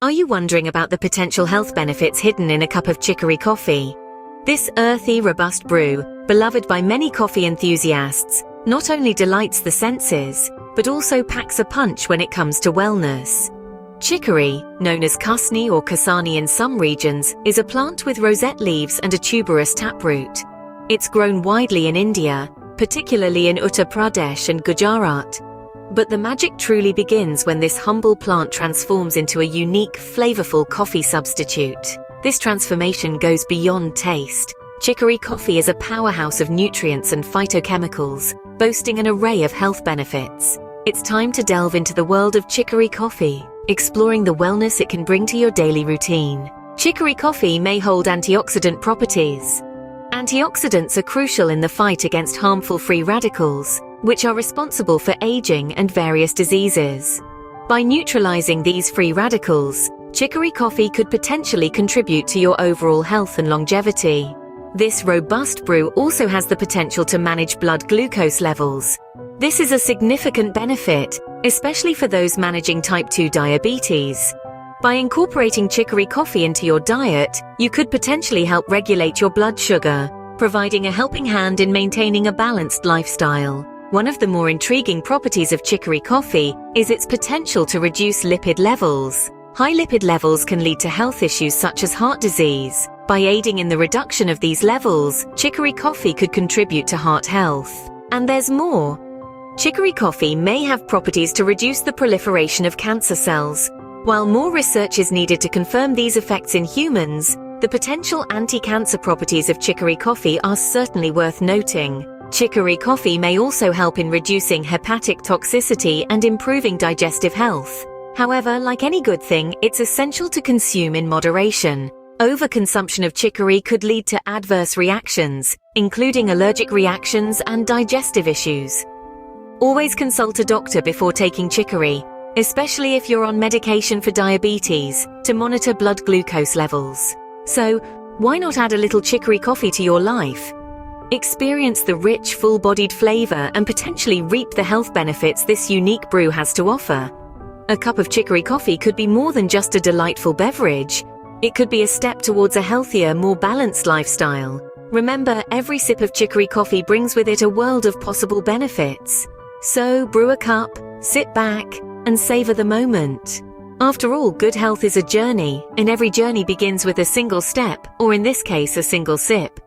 Are you wondering about the potential health benefits hidden in a cup of chicory coffee? This earthy, robust brew, beloved by many coffee enthusiasts, not only delights the senses, but also packs a punch when it comes to wellness. Chicory, known as kusni or kasani in some regions, is a plant with rosette leaves and a tuberous taproot. It's grown widely in India, particularly in Uttar Pradesh and Gujarat. But the magic truly begins when this humble plant transforms into a unique, flavorful coffee substitute. This transformation goes beyond taste. Chicory coffee is a powerhouse of nutrients and phytochemicals, boasting an array of health benefits. It's time to delve into the world of chicory coffee, exploring the wellness it can bring to your daily routine. Chicory coffee may hold antioxidant properties. Antioxidants are crucial in the fight against harmful free radicals, which are responsible for aging and various diseases. By neutralizing these free radicals, chicory coffee could potentially contribute to your overall health and longevity. This robust brew also has the potential to manage blood glucose levels. This is a significant benefit, especially for those managing type 2 diabetes. By incorporating chicory coffee into your diet, you could potentially help regulate your blood sugar, providing a helping hand in maintaining a balanced lifestyle. One of the more intriguing properties of chicory coffee is its potential to reduce lipid levels. High lipid levels can lead to health issues such as heart disease. By aiding in the reduction of these levels, chicory coffee could contribute to heart health. And there's more. Chicory coffee may have properties to reduce the proliferation of cancer cells. While more research is needed to confirm these effects in humans, the potential anti-cancer properties of chicory coffee are certainly worth noting. Chicory coffee may also help in reducing hepatic toxicity and improving digestive health. However, like any good thing, it's essential to consume in moderation. Overconsumption of chicory could lead to adverse reactions, including allergic reactions and digestive issues. Always consult a doctor before taking chicory, especially if you're on medication for diabetes, to monitor blood glucose levels. So, why not add a little chicory coffee to your life? Experience the rich, full-bodied flavor and potentially reap the health benefits this unique brew has to offer. A cup of chicory coffee could be more than just a delightful beverage. It could be a step towards a healthier, more balanced lifestyle. Remember, every sip of chicory coffee brings with it a world of possible benefits. So, brew a cup, sit back, and savor the moment. After all, good health is a journey, and every journey begins with a single step, or in this case, a single sip.